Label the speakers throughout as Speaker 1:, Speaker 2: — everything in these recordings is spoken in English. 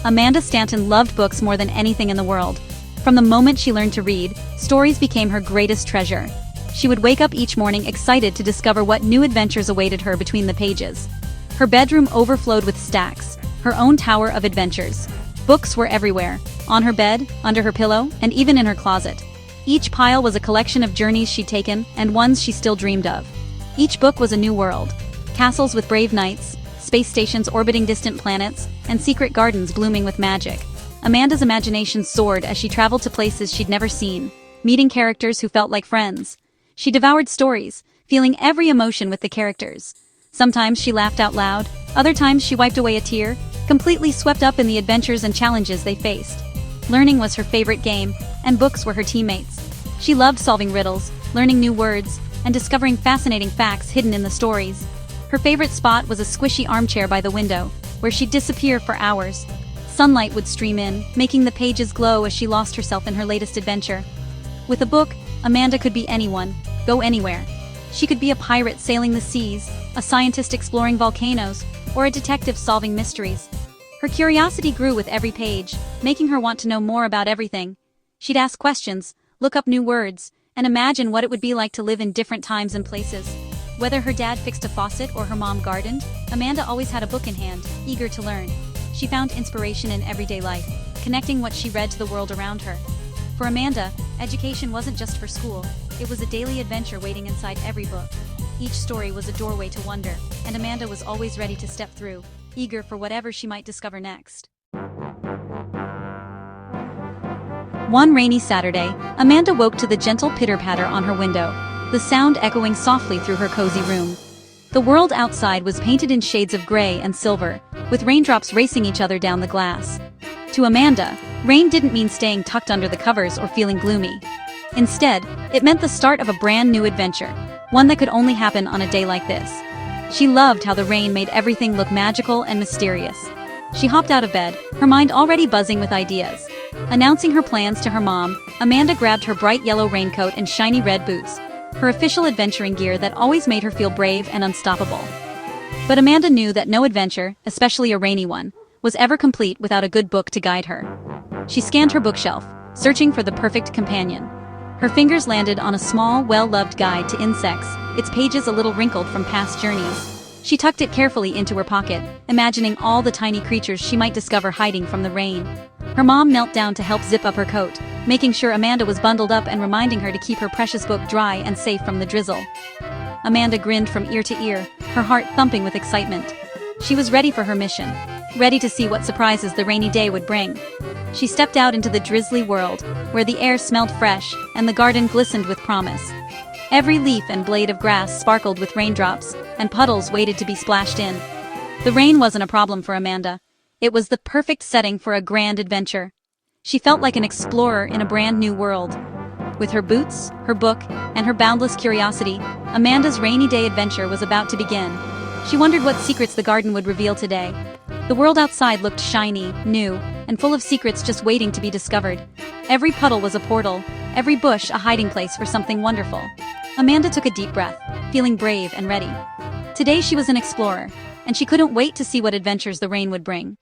Speaker 1: Amanda Stanton loved books more than anything in the world. From the moment she learned to read, stories became her greatest treasure. She would wake up each morning excited to discover what new adventures awaited her between the pages. Her bedroom overflowed with stacks, her own tower of adventures. Books were everywhere, on her bed, under her pillow, and even in her closet. Each pile was a collection of journeys she'd taken and ones she still dreamed of. Each book was a new world. Castles with brave knights, space stations orbiting distant planets, and secret gardens blooming with magic. Amanda's imagination soared as she traveled to places she'd never seen, meeting characters who felt like friends. She devoured stories, feeling every emotion with the characters. Sometimes she laughed out loud, other times she wiped away a tear, completely swept up in the adventures and challenges they faced. Learning was her favorite game, and books were her teammates. She loved solving riddles, learning new words, and discovering fascinating facts hidden in the stories. Her favorite spot was a squishy armchair by the window, where she'd disappear for hours. Sunlight would stream in, making the pages glow as she lost herself in her latest adventure. With a book, Amanda could be anyone, go anywhere. She could be a pirate sailing the seas, a scientist exploring volcanoes, or a detective solving mysteries. Her curiosity grew with every page, making her want to know more about everything. She'd ask questions, look up new words, and imagine what it would be like to live in different times and places. Whether her dad fixed a faucet or her mom gardened, Amanda always had a book in hand, eager to learn. She found inspiration in everyday life, connecting what she read to the world around her. For Amanda, education wasn't just for school, it was a daily adventure waiting inside every book. Each story was a doorway to wonder, and Amanda was always ready to step through, eager for whatever she might discover next. One rainy Saturday, Amanda woke to the gentle pitter-patter on her window, the sound echoing softly through her cozy room. The world outside was painted in shades of gray and silver, with raindrops racing each other down the glass. To Amanda, rain didn't mean staying tucked under the covers or feeling gloomy. Instead, it meant the start of a brand new adventure, one that could only happen on a day like this. She loved how the rain made everything look magical and mysterious. She hopped out of bed, her mind already buzzing with ideas. Announcing her plans to her mom, Amanda grabbed her bright yellow raincoat and shiny red boots, her official adventuring gear that always made her feel brave and unstoppable. But Amanda knew that no adventure, especially a rainy one, was ever complete without a good book to guide her. She scanned her bookshelf, searching for the perfect companion. Her fingers landed on a small, well-loved guide to insects, its pages a little wrinkled from past journeys. She tucked it carefully into her pocket, imagining all the tiny creatures she might discover hiding from the rain. Her mom knelt down to help zip up her coat, making sure Amanda was bundled up and reminding her to keep her precious book dry and safe from the drizzle. Amanda grinned from ear to ear, her heart thumping with excitement. She was ready for her mission, ready to see what surprises the rainy day would bring. She stepped out into the drizzly world, where the air smelled fresh and the garden glistened with promise. Every leaf and blade of grass sparkled with raindrops, and puddles waited to be splashed in. The rain wasn't a problem for Amanda. It was the perfect setting for a grand adventure. She felt like an explorer in a brand new world. With her boots, her book, and her boundless curiosity, Amanda's rainy day adventure was about to begin. She wondered what secrets the garden would reveal today. The world outside looked shiny, new, and full of secrets just waiting to be discovered. Every puddle was a portal, every bush a hiding place for something wonderful. Amanda took a deep breath, feeling brave and ready. Today she was an explorer, and she couldn't wait to see what adventures the rain would bring.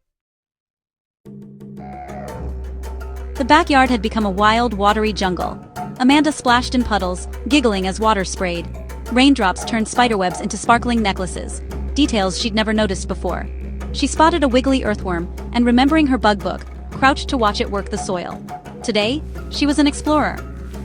Speaker 1: The backyard had become a wild, watery jungle. Amanda splashed in puddles, giggling as water sprayed. Raindrops turned spiderwebs into sparkling necklaces, details she'd never noticed before. She spotted a wiggly earthworm, and remembering her bug book, crouched to watch it work the soil. Today, she was an explorer,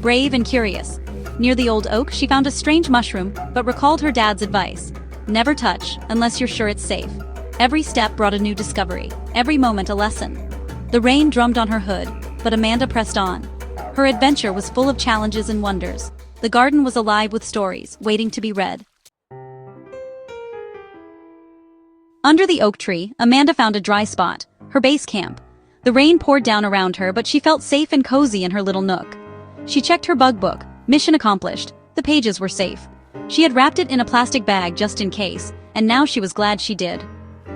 Speaker 1: brave and curious. Near the old oak, she found a strange mushroom, but recalled her dad's advice. Never touch, unless you're sure it's safe. Every step brought a new discovery, every moment a lesson. The rain drummed on her hood, but Amanda pressed on. Her adventure was full of challenges and wonders. The garden was alive with stories, waiting to be read. Under the oak tree, Amanda found a dry spot, her base camp. The rain poured down around her, but she felt safe and cozy in her little nook. She checked her bug book, mission accomplished. The pages were safe. She had wrapped it in a plastic bag just in case, and now she was glad she did.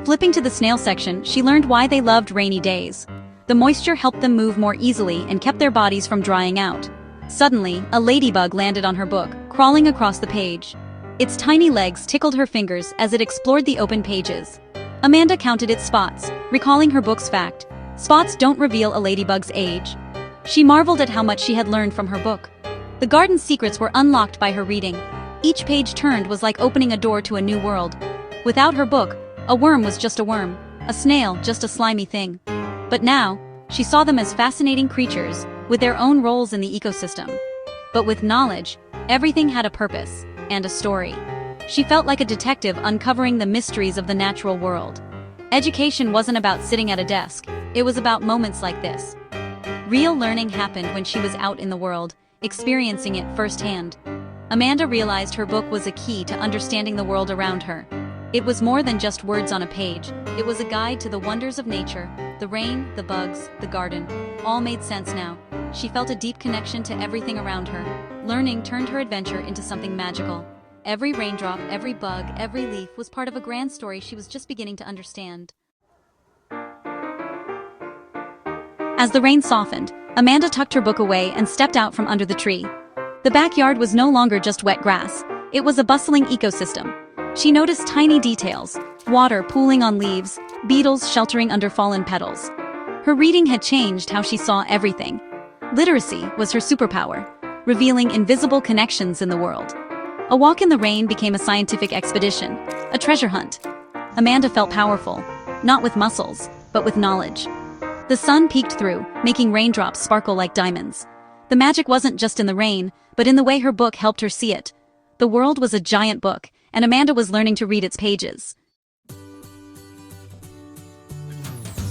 Speaker 1: Flipping to the snail section, she learned why they loved rainy days. The moisture helped them move more easily and kept their bodies from drying out. Suddenly, a ladybug landed on her book, crawling across the page. Its tiny legs tickled her fingers as it explored the open pages. Amanda counted its spots, recalling her book's fact. Spots don't reveal a ladybug's age. She marveled at how much she had learned from her book. The garden's secrets were unlocked by her reading. Each page turned was like opening a door to a new world. Without her book, a worm was just a worm, a snail just a slimy thing. But now, she saw them as fascinating creatures, with their own roles in the ecosystem. But with knowledge, everything had a purpose, and a story. She felt like a detective uncovering the mysteries of the natural world. Education wasn't about sitting at a desk, it was about moments like this. Real learning happened when she was out in the world, experiencing it firsthand. Amanda realized her book was a key to understanding the world around her. It was more than just words on a page, it was a guide to the wonders of nature. The rain, the bugs, the garden, all made sense now. She felt a deep connection to everything around her. Learning turned her adventure into something magical. Every raindrop, every bug, every leaf was part of a grand story she was just beginning to understand. As the rain softened, Amanda tucked her book away and stepped out from under the tree. The backyard was no longer just wet grass, it was a bustling ecosystem. She noticed tiny details, water pooling on leaves, beetles sheltering under fallen petals. Her reading had changed how she saw everything. Literacy was her superpower, revealing invisible connections in the world. A walk in the rain became a scientific expedition, a treasure hunt. Amanda felt powerful, not with muscles, but with knowledge. The sun peeked through, making raindrops sparkle like diamonds. The magic wasn't just in the rain, but in the way her book helped her see it. The world was a giant book, and Amanda was learning to read its pages.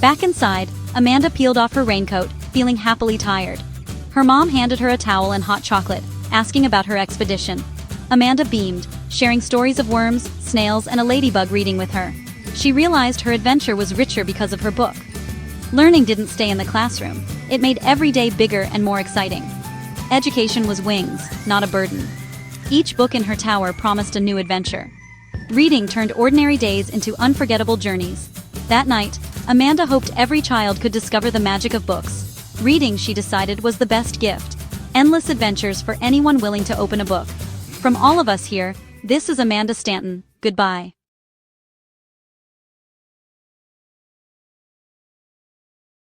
Speaker 1: Back inside, Amanda peeled off her raincoat, feeling happily tired. Her mom handed her a towel and hot chocolate, asking about her expedition. Amanda beamed, sharing stories of worms, snails, and a ladybug reading with her. She realized her adventure was richer because of her book. Learning didn't stay in the classroom. It made every day bigger and more exciting. Education was wings, not a burden. Each book in her tower promised a new adventure. Reading turned ordinary days into unforgettable journeys. That night, Amanda hoped every child could discover the magic of books. Reading, she decided, was the best gift. Endless adventures for anyone willing to open a book. From all of us here, this is Amanda Stanton. Goodbye.